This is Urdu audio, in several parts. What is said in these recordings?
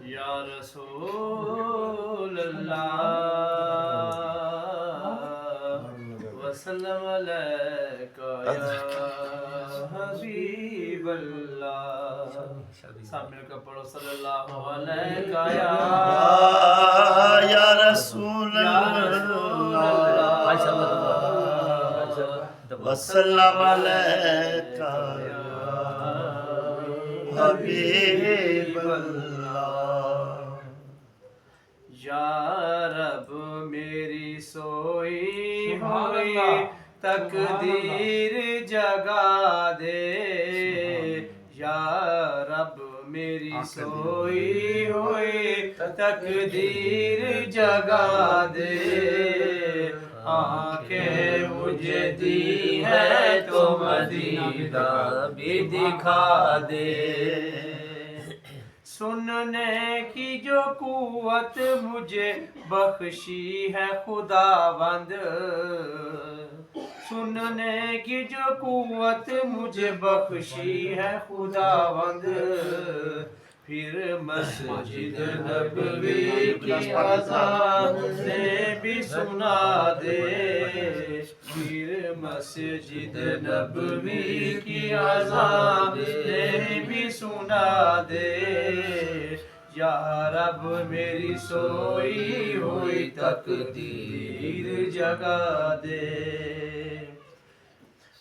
یا رسول اللہ وسلم علیکہ یا حبیب اللہ. سب مل کر پڑھو صلی اللہ علیہ یا رسول اللہ وسلم علیکہ یا حبیب اللہ. یا رب میری سوئی ہوئی تقدیر جگا دے. یا رب میری سوئی ہوئی تقدیر جگا دے. آنکھیں مجھے دی ہے تو مدینہ بھی دکھا دے. سننے کی جو قوت مجھے بخشی ہے خداوند. سننے کی جو قوت مجھے بخشی ہے خداوند. پھر مسجد نبوی کی اذان نے بھی سنا دے. پھر مسجد نبوی کی اذان نے بھی سنا دے. یا رب میری سوئی ہوئی تقدیر جگا دے.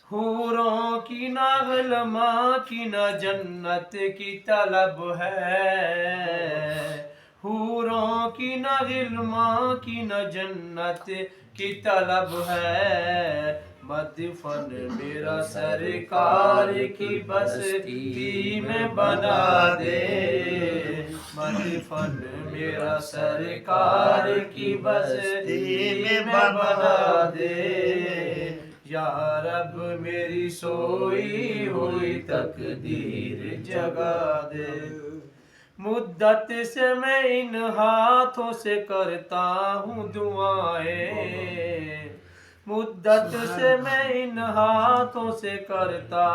حوروں کی نہ غلماں کی نہ جنت کی طلب ہے. حوروں کی نہ غلماں کی نہ جنت کی طلب ہے. مدفن میرا سرکار کی بستی میں بنا دے. مدفن میرا سرکار کی بستی میں بنا دے. یا رب میری سوئی ہوئی تقدیر جگا دے. مدت سے میں ان ہاتھوں سے کرتا ہوں دعائیں. مدت سے میں ان ہاتھوں سے کرتا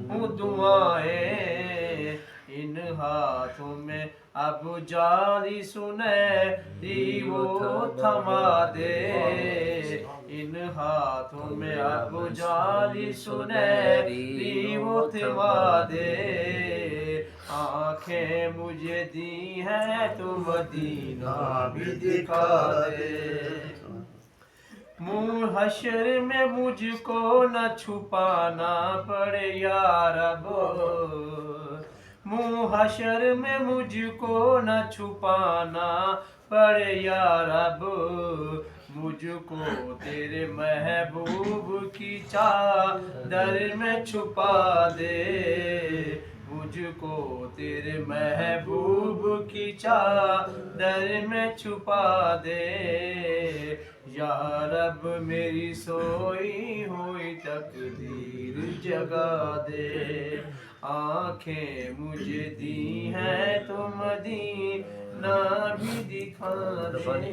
ہوں دعائیں. ان ہاتھوں میں اب جاری سنہری وہ تھما دے. ان ہاتھوں میں اب جاری سنہری وہ تھما دے. آنکھیں مجھے دی ہیں تو مدینہ بھی دکھا دے. منہ حشر میں مجھ کو نہ چھپانا پڑے یا رب. منہ حشر میں مجھ کو نہ چھپانا پڑے یا رب. مجھ کو تیرے محبوب کی چادر میں چھپا دے. مجھ کو تیرے محبوب کی چادر میں چھپا دے. یا رب میری سوئی ہوئی تقدیر جگا دے. آنکھیں مجھے دی ہیں تو مدینہ بھی دکھا دے.